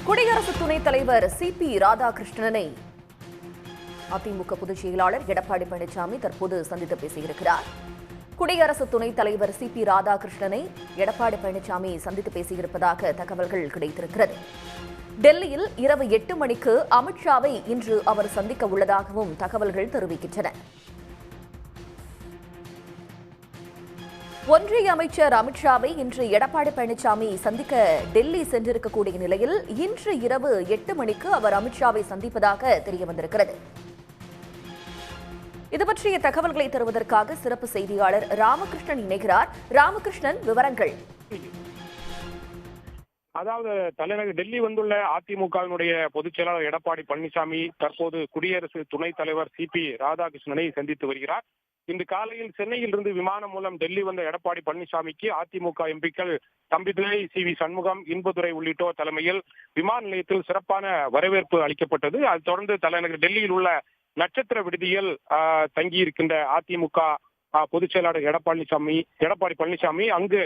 குடியரசு துணைத் தலைவர் சி.பி. ராதாகிருஷ்ணனை அதிமுக பொதுச் செயலாளர் எடப்பாடி பழனிசாமி தற்போது சந்தித்து பேசியிருக்கிறார். குடியரசு துணைத் தலைவர் சி.பி. ராதாகிருஷ்ணனை எடப்பாடி பழனிசாமி சந்தித்து பேசியிருப்பதாக தகவல்கள் கிடைத்திருக்கிறது. டெல்லியில் இரவு 8 மணிக்கு அமித்ஷாவை இன்று அவர் சந்திக்க உள்ளதாகவும் தகவல்கள் தெரிவிக்கின்றன. ஒன்றிய அமைச்சர் அமித்ஷாவை இன்று எடப்பாடி பழனிசாமி சந்திக்க டெல்லி சென்றிருக்கக்கூடிய நிலையில் இன்று இரவு 8 மணிக்கு அவர் அமித்ஷாவை சந்திப்பதாக தெரியவந்திருக்கிறது. இதுபற்றிய தகவல்களை தருவதற்காக சிறப்பு செய்தியாளர் ராமகிருஷ்ணன் இணைகிறார். ராமகிருஷ்ணன், விவரங்கள். அதாவது தலைநகர் டெல்லி வந்துள்ள அதிமுகவினுடைய பொதுச் செயலாளர் எடப்பாடி பழனிசாமி தற்போது குடியரசு துணைத் தலைவர் சி.பி. ராதாகிருஷ்ணனை சந்தித்து வருகிறார். இன்று காலையில் சென்னையில் இருந்து விமானம் மூலம் டெல்லி வந்த எடப்பாடி பழனிசாமிக்கு அதிமுக எம்பிக்கள் தம்பிதுரை, சி.வி. சண்முகம், இன்பதுரை உள்ளிட்டோர் தலைமையில் விமான நிலையத்தில் சிறப்பான வரவேற்பு அளிக்கப்பட்டது. அதைத் தொடர்ந்து தலைநகர் டெல்லியில் உள்ள நட்சத்திர விடுதியில் தங்கியிருக்கின்ற அதிமுக பொதுச் செயலாளர் எடப்பாடி பழனிசாமி அங்கு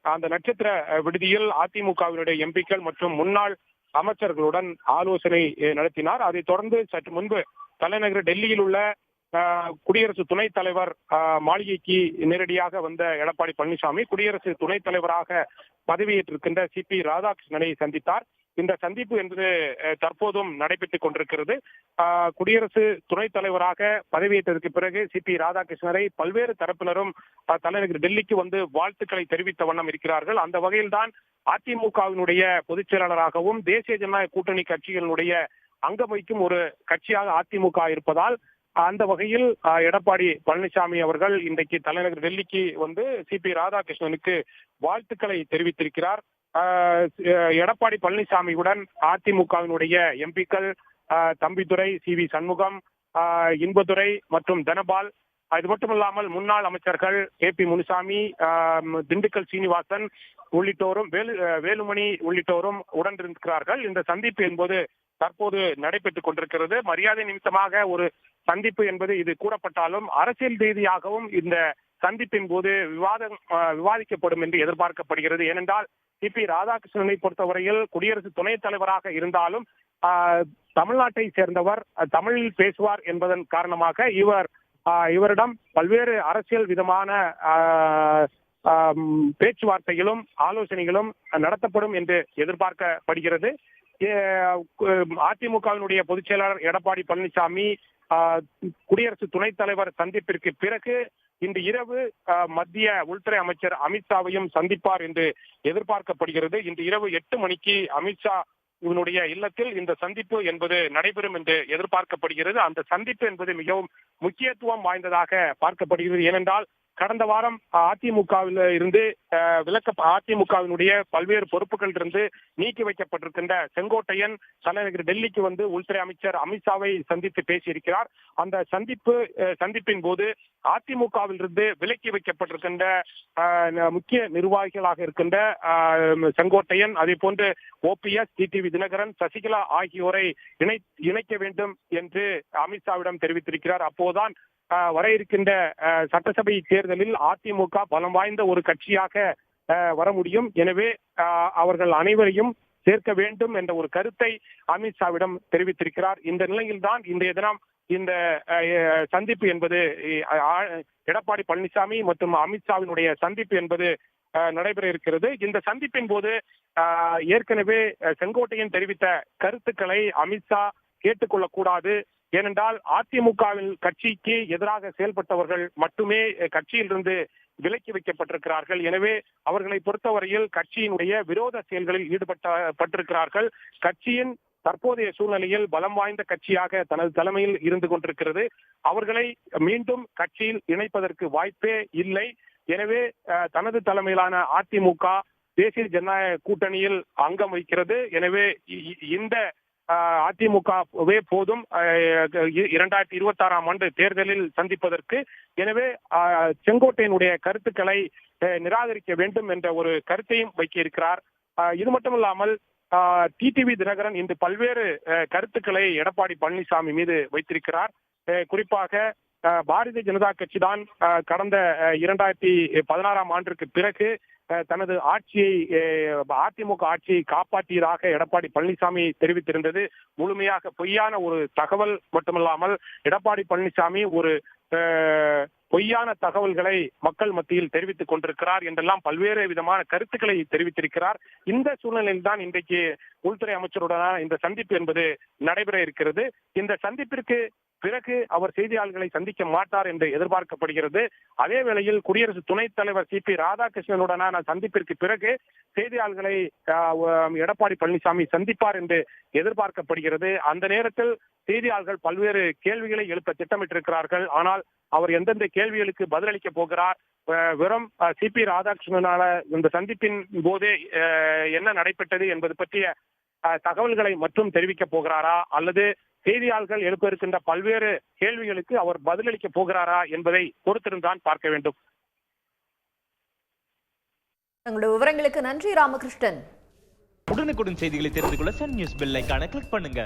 அந்த நட்சத்திர விடுதியில் அதிமுகவினுடைய எம்பிக்கள் மற்றும் முன்னாள் அமைச்சர்களுடன் ஆலோசனை நடத்தினார். அதைத் தொடர்ந்து சற்று முன்பு தலைநகர் டெல்லியில் உள்ள குடியரசு துணைத் தலைவர் மாளிகைக்கு நேரடியாக வந்த எடப்பாடி பழனிசாமி குடியரசு துணைத் தலைவராக பதவியேற்றிருக்கின்ற சி.பி. ராதாகிருஷ்ணனை சந்தித்தார். இந்த சந்திப்பு என்பது தற்போதும் நடைபெற்றுக் கொண்டிருக்கிறது. குடியரசு துணைத் தலைவராக பதவியேற்றதற்கு பிறகு சி.பி. ராதாகிருஷ்ணரை பல்வேறு தரப்பினரும் தலைநகர் டெல்லிக்கு வந்து வாழ்த்துக்களை தெரிவித்த வண்ணம் இருக்கிறார்கள். அந்த வகையில்தான் அதிமுகவினுடைய பொதுச் செயலாளராகவும் தேசிய ஜனநாயக கூட்டணி கட்சிகளுடைய அங்கம் வகிக்கும் ஒரு கட்சியாக அதிமுக இருப்பதால் அந்த வகையில் எடப்பாடி பழனிசாமி அவர்கள் இன்றைக்கு தலைநகர் டெல்லிக்கு வந்து சி.பி. ராதாகிருஷ்ணனுக்கு வாழ்த்துக்களை தெரிவித்திருக்கிறார். எடப்பாடி பழனிசாமியுடன் அதிமுகவினுடைய எம்பிக்கள் தம்பிதுரை, சி.வி. சண்முகம், இன்பதுரை மற்றும் தனபால், அது மட்டுமல்லாமல் முன்னாள் அமைச்சர்கள் கே.பி. முனுசாமி, திண்டுக்கல் சீனிவாசன் உள்ளிட்டோரும் வேலுமணி உள்ளிட்டோரும் உடன் இருக்கிறார்கள். இந்த சந்திப்பு என்பது தற்போது நடைபெற்றுக் கொண்டிருக்கிறது. மரியாதை நிமித்தமாக ஒரு சந்திப்பு என்பது இது கூறப்பட்டாலும் அரசியல் ரீதியாகவும் இந்த சந்திப்பின் போது விவாதிக்கப்படும் என்று எதிர்பார்க்கப்படுகிறது. ஏனென்றால் சி.பி. ராதாகிருஷ்ணனை பொறுத்தவரையில் குடியரசு துணைத் தலைவராக இருந்தாலும் தமிழ்நாட்டை சேர்ந்தவர், தமிழில் பேசுவார் என்பதன் காரணமாக இவரிடம் பல்வேறு அரசியல் விதமான பேச்சுவார்த்தைகளும் ஆலோசனைகளும் நடத்தப்படும் என்று எதிர்பார்க்கப்படுகிறது. அதிமுகவினுடைய பொதுச் செயலாளர் எடப்பாடி பழனிசாமி குடியரசு துணைத் தலைவர் சந்திப்பிற்கு பிறகு இன்று இரவு மத்திய உள்துறை அமைச்சர் அமித்ஷாவையும் சந்திப்பார் என்று எதிர்பார்க்கப்படுகிறது. இன்று இரவு 8 மணிக்கு அமித்ஷா இவனுடைய இல்லத்தில் இந்த சந்திப்பு என்பது நடைபெறும் என்று எதிர்பார்க்கப்படுகிறது. அந்த சந்திப்பு என்பது மிகவும் முக்கியத்துவம் வாய்ந்ததாக பார்க்கப்படுகிறது. ஏனென்றால் கடந்த வாரம் அதிமுகவில் இருந்து அதிமுகவினுடைய பல்வேறு பொறுப்புகள் இருந்து நீக்கி வைக்கப்பட்டிருக்கின்ற செங்கோட்டையன் தலைநகர் டெல்லிக்கு வந்து உள்துறை அமைச்சர் அமித்ஷாவை சந்தித்து பேசியிருக்கிறார். அந்த சந்திப்பின் போது அதிமுகவில் இருந்து விலக்கி வைக்கப்பட்டிருக்கின்ற முக்கிய நிர்வாகிகளாக இருக்கின்ற செங்கோட்டையன், அதே போன்று ஓபிஎஸ், டிடிவி தினகரன், சசிகலா ஆகியோரை இணைக்க வேண்டும் என்று அமித்ஷாவிடம் தெரிவித்திருக்கிறார். அப்போதுதான் வர இருக்கின்ற சட்டசபை தேர்தலில் அதிமுக பலம் வாய்ந்த ஒரு கட்சியாக வர முடியும். எனவே அவர்கள் அனைவரையும் சேர்க்க வேண்டும் என்ற ஒரு கருத்தை அமித்ஷாவிடம் தெரிவித்திருக்கிறார். இந்த நிலையில்தான் இன்றைய தினம் இந்த சந்திப்பு என்பது எடப்பாடி பழனிசாமி மற்றும் அமித்ஷாவினுடைய சந்திப்பு என்பது நடைபெற இருக்கிறது. இந்த சந்திப்பின் போது ஏற்கனவே செங்கோட்டையன் தெரிவித்த கருத்துக்களை அமித்ஷா கேட்டுக்கொள்ளக்கூடாது. ஏனென்றால் அதிமுகவின் கட்சிக்கு எதிராக செயல்பட்டவர்கள் மட்டுமே கட்சியிலிருந்து விலக்கி வைக்கப்பட்டிருக்கிறார்கள். எனவே அவர்களை பொறுத்தவரையில் கட்சியினுடைய விரோத செயல்களில் ஈடுபட்டிருக்கிறார்கள். கட்சியின் தற்போதைய சூழ்நிலையில் பலம் வாய்ந்த கட்சியாக தனது தலைமையில் இருந்து கொண்டிருக்கிறது. அவர்களை மீண்டும் கட்சியில் இணைப்பதற்கு வாய்ப்பே இல்லை. எனவே தனது தலைமையிலான அதிமுக தேசிய ஜனநாயக கூட்டணியில் அங்கம் வகிக்கிறது. எனவே இந்த அதிமுகவே போதும் 2026ஆம் ஆண்டு தேர்தலில் சந்திப்பதற்கு. எனவே செங்கோட்டையனுடைய கருத்துக்களை நிராகரிக்க வேண்டும் என்ற ஒரு கருத்தையும் வைக்க இருக்கிறார். இது மட்டுமல்லாமல் டிடிவி தினகரன் இன்று பல்வேறு கருத்துக்களை எடப்பாடி பழனிசாமி மீது வைத்திருக்கிறார். குறிப்பாக பாரதிய ஜனதா கட்சி தான் கடந்த 2016ஆம் ஆண்டிற்கு பிறகு தனது ஆட்சியை அதிமுக ஆட்சியை காப்பாற்றியதாக எடப்பாடி பழனிசாமி தெரிவித்திருந்தது முழுமையாக பொய்யான ஒரு தகவல். மட்டுமல்லாமல் எடப்பாடி பழனிசாமி ஒரு பொய்யான தகவல்களை மக்கள் மத்தியில் தெரிவித்துக் கொண்டிருக்கிறார் என்றெல்லாம் பல்வேறு விதமான கருத்துக்களை தெரிவித்திருக்கிறார். இந்த சூழ்நிலையில் தான் இன்றைக்கு உள்துறை அமைச்சருடனான இந்த சந்திப்பு என்பது நடைபெற இருக்கிறது. இந்த சந்திப்பிற்கு பிறகு அவர் செய்தியாளர்களை சந்திக்க மாட்டார் என்று எதிர்பார்க்கப்படுகிறது. அதே வேளையில் குடியரசு துணைத் தலைவர் சிபி ராதாகிருஷ்ணனுடனான சந்திப்பிற்கு பிறகு செய்தியாளர்களை எடப்பாடி பழனிசாமி சந்திப்பார் என்று எதிர்பார்க்கப்படுகிறது. அந்த நேரத்தில் செய்தியாளர்கள் பல்வேறு கேள்விகளை எழுப்ப திட்டமிட்டிருக்கிறார்கள். ஆனால் அவர் எந்தெந்த கேள்விகளுக்கு பதிலளிக்க போகிறார், வெறும் சிபி ராதாகிருஷ்ணனால இந்த சந்திப்பின் போதே என்ன நடைபெற்றது என்பது பற்றிய தகவல்களை மட்டும் தெரிவிக்க போகிறாரா, அல்லது செய்தியாளர்கள் எழுப்ப இருக்கின்ற பல்வேறு கேள்விகளுக்கு அவர் பதிலளிக்க போகிறாரா என்பதை பொறுத்திருந்தான் பார்க்க வேண்டும். தங்களுடைய விவரங்களுக்கு நன்றி ராமகிருஷ்ணன். உடனுக்குடன் செய்திகளை தெரிந்து கொள்ள சன் நியூஸ் பெல் ஐகானை கிளிக் பண்ணுங்க.